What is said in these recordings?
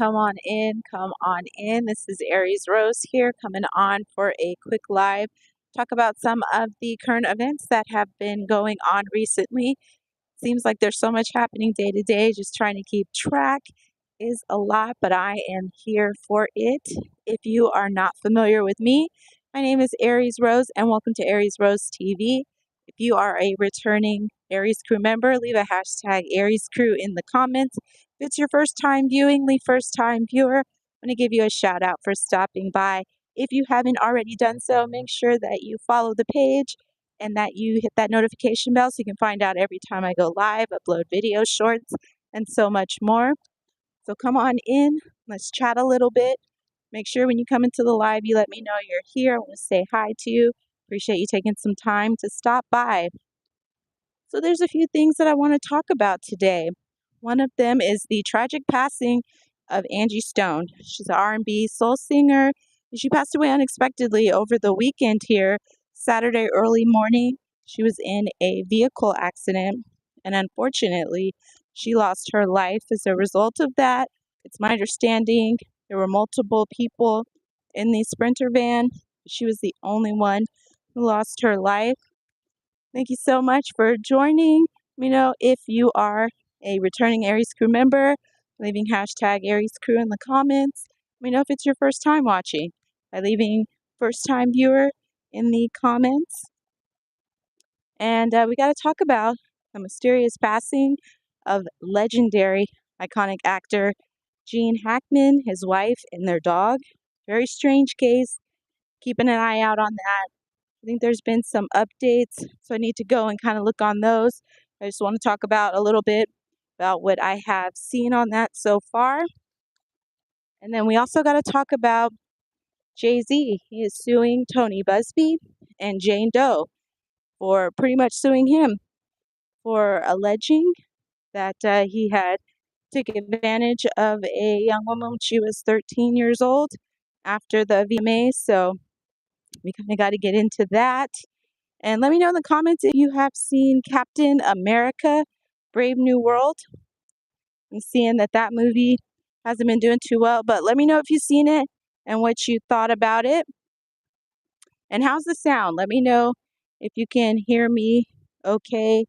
Come on in, come on in. This is Aries Rose here, coming on for a quick live. Talk about some of the current events that have been going on recently. Seems like there's so much happening day to day. Just trying to keep track is a lot, but I am here for it. If you are not familiar with me, my name is Aries Rose, and welcome to Aries Rose TV. If you are a returning Aries Crew member, leave a hashtag Aries Crew in the comments. If it's your first time viewing, leave first time viewer. I'm going to give you a shout out for stopping by. If you haven't already done so, make sure that you follow the page and that you hit that notification bell so you can find out every time I go live, upload videos, shorts, and so much more. So come on in, let's chat a little bit. Make sure when you come into the live, you let me know you're here. I want to say hi to you. Appreciate you taking some time to stop by. So there's a few things that I want to talk about today. One of them is the tragic passing of Angie Stone. She's an R&B soul singer. She passed away unexpectedly over the weekend here, Saturday early morning. She was in a vehicle accident, and unfortunately, she lost her life as a result of that. It's my understanding there were multiple people in the Sprinter van. She was the only one who lost her life. Thank you so much for joining. Let me know if you are a returning Aries Crew member, leaving hashtag Aries Crew in the comments. Let me know if it's your first time watching by leaving first time viewer in the comments. And we got to talk about the mysterious passing of legendary iconic actor Gene Hackman, his wife, and their dog. Very strange case. Keeping an eye out on that. I think there's been some updates, so I need to go and kind of look on those. I just want to talk about a little bit about what I have seen on that so far. And then we also got to talk about Jay-Z. He is suing Tony Buzbee and Jane Doe for pretty much suing him for alleging that he had taken advantage of a young woman when she was 13 years old after the VMA. So we kind of got to get into that. And let me know in the comments if you have seen Captain America, Brave New World. I'm seeing that movie hasn't been doing too well, but let me know if you've seen it and what you thought about it. And how's the sound? Let me know if you can hear me okay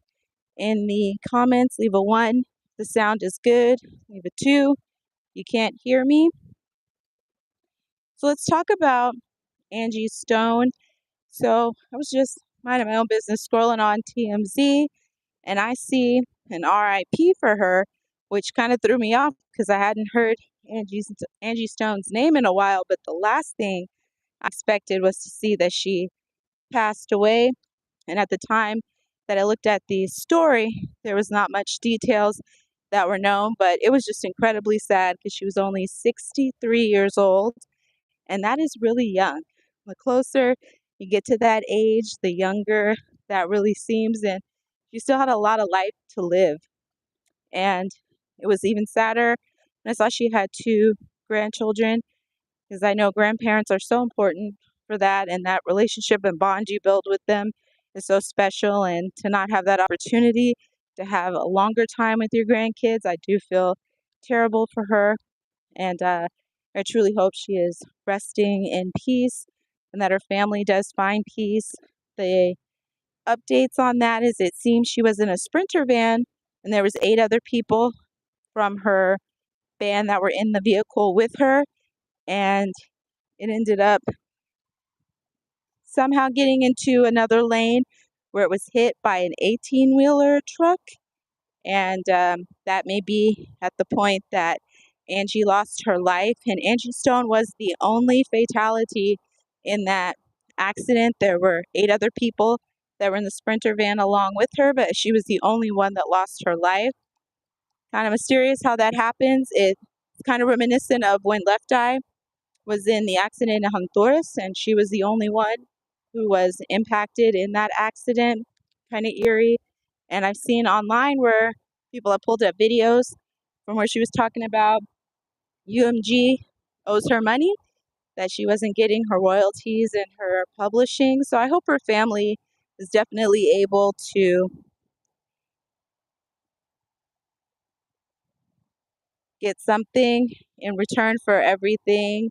in the comments. Leave a 1 if the sound is good. Leave a 2 you can't hear me. So let's talk about Angie Stone. So I was just minding my own business scrolling on TMZ, and I see an RIP for her, which kind of threw me off because I hadn't heard Angie Stone's name in a while. But the last thing I expected was to see that she passed away. And at the time that I looked at the story, there was not much details that were known, but it was just incredibly sad because she was only 63 years old, and that is really young. The closer you get to that age, the younger that really seems, and she still had a lot of life to live. And it was even sadder when I saw she had 2 grandchildren, because I know grandparents are so important for that, and that relationship and bond you build with them is so special. And to not have that opportunity to have a longer time with your grandkids, I do feel terrible for her. And I truly hope she is resting in peace and that her family does find peace. The updates on that is it seems she was in a Sprinter van and there was 8 other people from her band that were in the vehicle with her, and it ended up somehow getting into another lane where it was hit by an 18-wheeler truck. And that may be at the point that Angie lost her life. And Angie Stone was the only fatality in that accident. There were 8 other people that were in the Sprinter van along with her, but she was the only one that lost her life. Kind of mysterious how that happens. It's kind of reminiscent of when Left Eye was in the accident in Honduras, and she was the only one who was impacted in that accident. Kind of eerie. And I've seen online where people have pulled up videos from where she was talking about UMG owes her money, that she wasn't getting her royalties and her publishing. So I hope her family is definitely able to get something in return for everything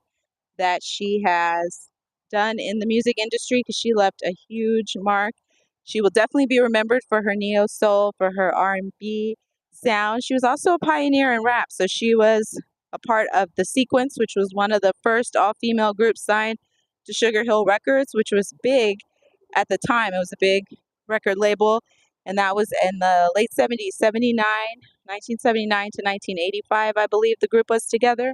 that she has done in the music industry because she left a huge mark. She will definitely be remembered for her neo soul, for her R&B sound. She was also a pioneer in rap, so she was a part of the Sequence, which was one of the first all-female groups signed to Sugar Hill Records, which was big at the time. It was a big record label, and that was in the late 70s, 1979 to 1985, I believe the group was together.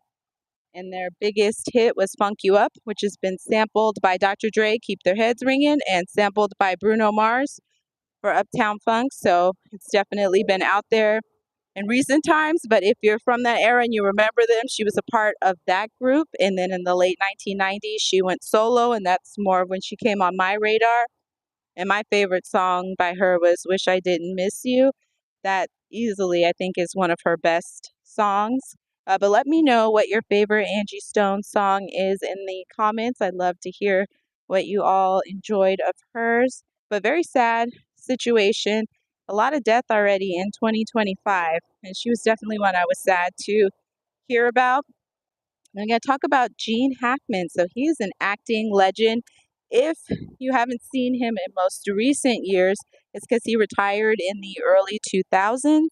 And their biggest hit was Funk You Up, which has been sampled by Dr. Dre, Keep Their Heads Ringing, and sampled by Bruno Mars for Uptown Funk. So it's definitely been out there in recent times. But if you're from that era and you remember them, she was a part of that group. And then in the late 1990s, she went solo, and that's more when she came on my radar. And my favorite song by her was Wish I Didn't Miss You. That easily, I think, is one of her best songs. But let me know what your favorite Angie Stone song is in the comments. I'd love to hear what you all enjoyed of hers. But very sad situation. A lot of death already in 2025. And she was definitely one I was sad to hear about. I'm going to talk about Gene Hackman. So he is an acting legend. If you haven't seen him in most recent years, it's because he retired in the early 2000s.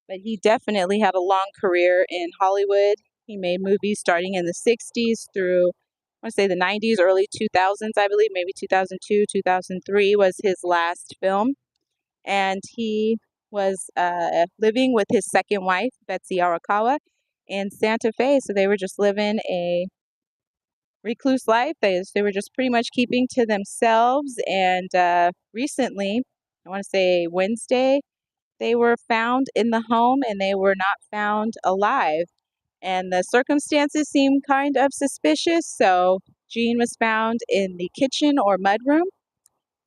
But he definitely had a long career in Hollywood. He made movies starting in the 60s through, I want to say the 90s, early 2000s, I believe, maybe 2002, 2003 was his last film. And he was living with his second wife, Betsy Arakawa, in Santa Fe. So they were just living a recluse life. They were just pretty much keeping to themselves. And recently, I want to say Wednesday, they were found in the home and they were not found alive. And the circumstances seemed kind of suspicious. So Jean was found in the kitchen or mudroom.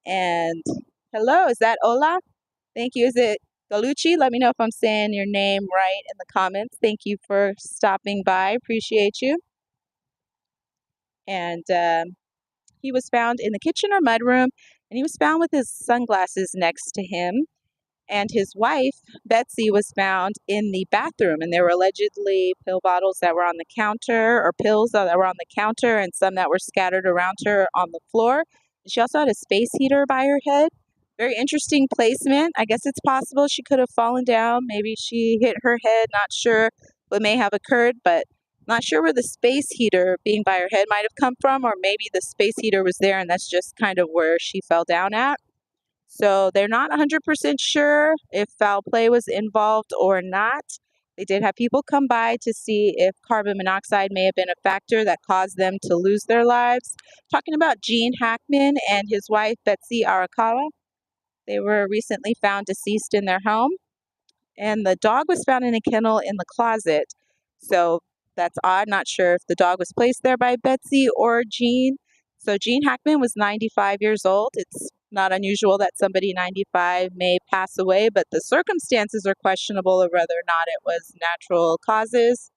And hello, is that Ola? Thank you. Is it Galucci? Let me know if I'm saying your name right in the comments. Thank you for stopping by. Appreciate you. And he was found in the kitchen or mudroom, and he was found with his sunglasses next to him. And his wife, Betsy, was found in the bathroom, and there were allegedly pill bottles that were on the counter, or pills that were on the counter, and some that were scattered around her on the floor. She also had a space heater by her head. Very interesting placement. I guess it's possible she could have fallen down. Maybe she hit her head. Not sure what may have occurred, but not sure where the space heater being by her head might have come from, or maybe the space heater was there and that's just kind of where she fell down at. So they're not 100% sure if foul play was involved or not. They did have people come by to see if carbon monoxide may have been a factor that caused them to lose their lives. Talking about Gene Hackman and his wife, Betsy Arakawa. They were recently found deceased in their home, and the dog was found in a kennel in the closet. So that's odd. Not sure if the dog was placed there by Betsy or Gene. So Gene Hackman was 95 years old. It's not unusual that somebody 95 may pass away, but the circumstances are questionable of whether or not it was natural causes.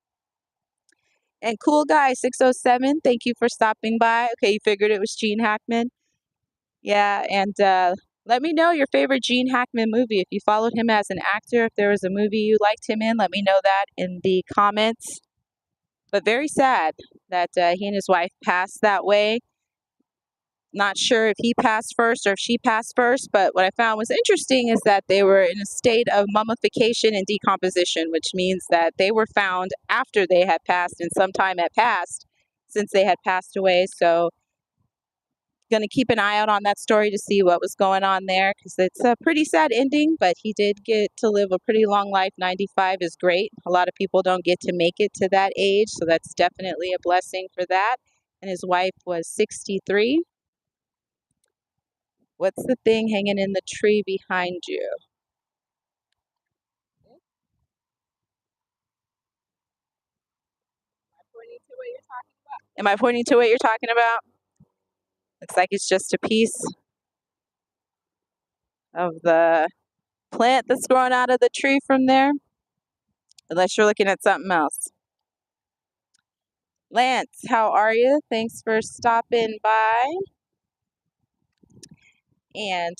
And Cool Guy 607, thank you for stopping by. Okay, you figured it was Gene Hackman? Yeah, and let me know your favorite Gene Hackman movie. If you followed him as an actor, if there was a movie you liked him in, let me know that in the comments. But very sad that he and his wife passed that way. Not sure if he passed first or if she passed first, but what I found was interesting is that they were in a state of mummification and decomposition, which means that they were found after they had passed and some time had passed since they had passed away. So going to keep an eye out on that story to see what was going on there, because it's a pretty sad ending, but he did get to live a pretty long life. 95 is great. A lot of people don't get to make it to that age, so that's definitely a blessing for that. And his wife was 63. What's the thing hanging in the tree behind you? Am I pointing to what you're talking about? Looks like it's just a piece of the plant that's growing out of the tree from there, unless you're looking at something else. Lance, how are you? Thanks for stopping by. And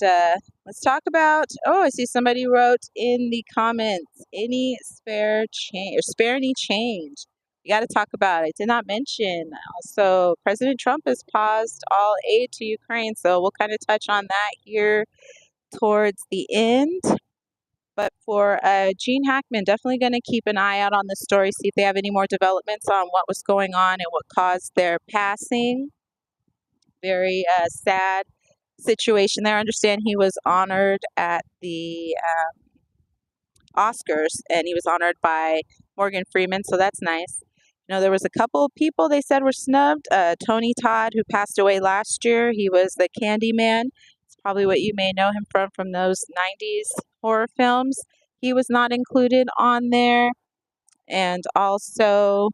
let's talk about. Oh, I see somebody wrote in the comments, any spare change or spare any change. We got to talk about it. Did not mention also President Trump has paused all aid to Ukraine, so we'll kind of touch on that here towards the end. But for Gene Hackman, definitely going to keep an eye out on the story, see if they have any more developments on what was going on and what caused their passing. Very sad situation there. I understand he was honored at the Oscars, and he was honored by Morgan Freeman, so that's nice. You know, there was a couple of people they said were snubbed. Tony Todd, who passed away last year, he was the Candyman. It's probably what you may know him from those 90s horror films. He was not included on there. And also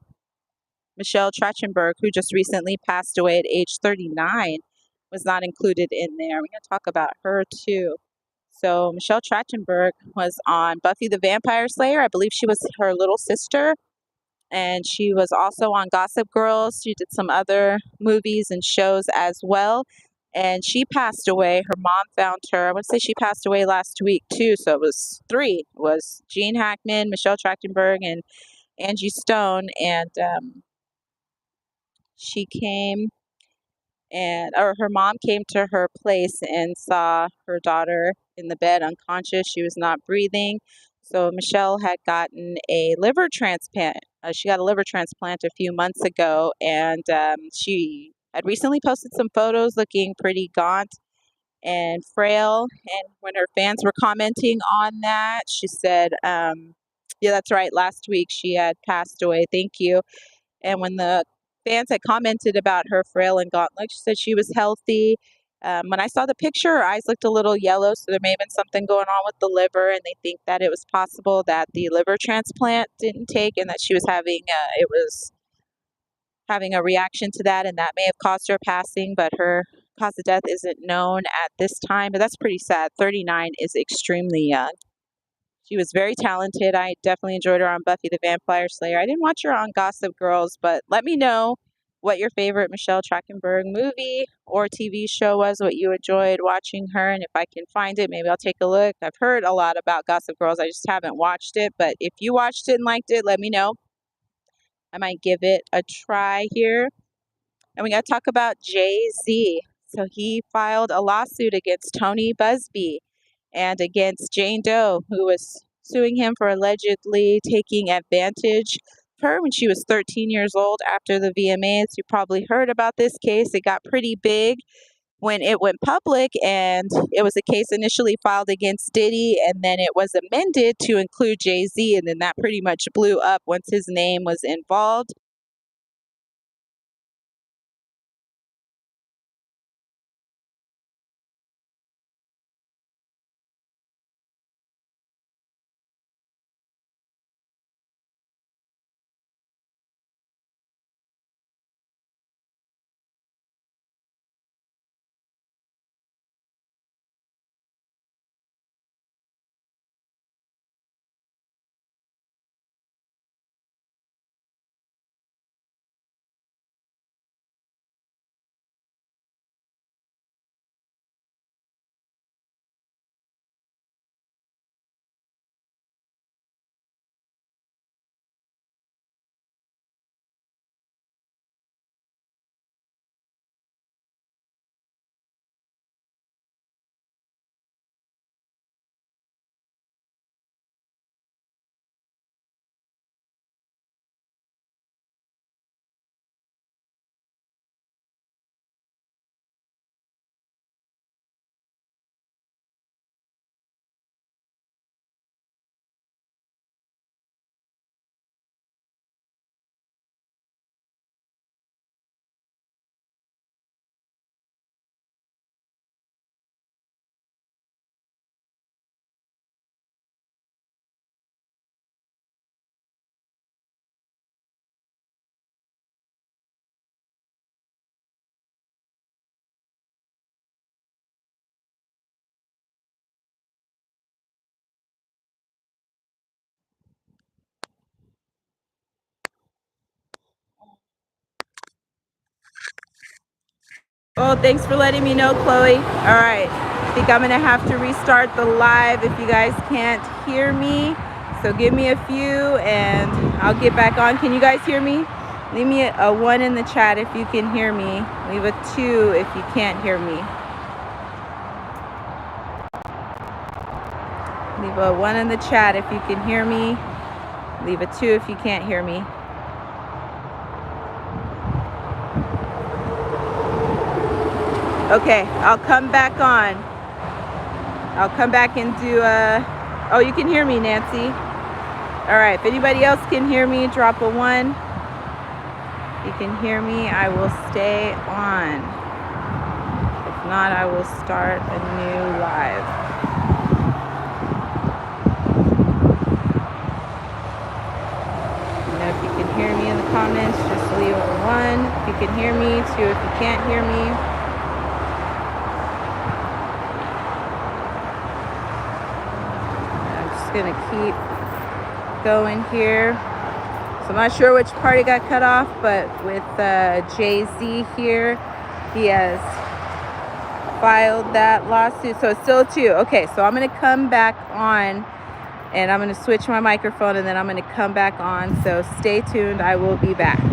Michelle Trachtenberg, who just recently passed away at age 39, was not included in there. We're going to talk about her too. So Michelle Trachtenberg was on Buffy the Vampire Slayer. I believe she was her little sister. And she was also on Gossip Girls. She did some other movies and shows as well. And she passed away. Her mom found her. I would say she passed away last week too. So it was three. It was Gene Hackman, Michelle Trachtenberg, and Angie Stone. And she came or her mom came to her place and saw her daughter in the bed unconscious. She was not breathing. So Michelle had gotten a liver transplant. She got a liver transplant a few months ago, and she had recently posted some photos looking pretty gaunt and frail. And when her fans were commenting on that, she said, yeah, that's right. Last week she had passed away. Thank you. And when the fans had commented about her frail and gaunt look, she said she was healthy. When I saw the picture, her eyes looked a little yellow, so there may have been something going on with the liver, and they think that it was possible that the liver transplant didn't take, and that she was having a reaction to that, and that may have caused her passing. But her cause of death isn't known at this time. But that's pretty sad. 39 is extremely young. She was very talented. I definitely enjoyed her on Buffy the Vampire Slayer. I didn't watch her on Gossip Girls, but let me know what your favorite Michelle Trachtenberg movie or TV show was, what you enjoyed watching her, and if I can find it, maybe I'll take a look. I've heard a lot about Gossip Girls. I just haven't watched it, but if you watched it and liked it, let me know. I might give it a try here. And we got to talk about Jay-Z. So he filed a lawsuit against Tony Buzbee and against Jane Doe, who was suing him for allegedly taking advantage of her when she was 13 years old after the VMAs. You probably heard about this case. It got pretty big when it went public, and it was a case initially filed against Diddy, and then it was amended to include Jay-Z, and then that pretty much blew up once his name was involved. Well, thanks for letting me know, Chloe. All right. think I'm gonna have to restart the live if you guys can't hear me. So give me a few and I'll get back on. Can you guys hear me? Leave me a 1 in the chat if you can hear me. Leave a 2 if you can't hear me. Leave a 1 in the chat if you can hear me. Leave a 2 if you can't hear me. Okay, I'll come back on. I'll come back and do oh, you can hear me, Nancy. All right, if anybody else can hear me, drop a 1. If you can hear me, I will stay on. If not, I will start a new live. You know, if you can hear me in the comments, just leave a 1. If you can hear me, 2 if you can't hear me. Gonna keep going here. So I'm not sure which party got cut off, but with Jay-Z here, he has filed that lawsuit, so it's still 2. Okay, so I'm gonna come back on and I'm gonna switch my microphone and then I'm gonna come back on, so stay tuned. I will be back.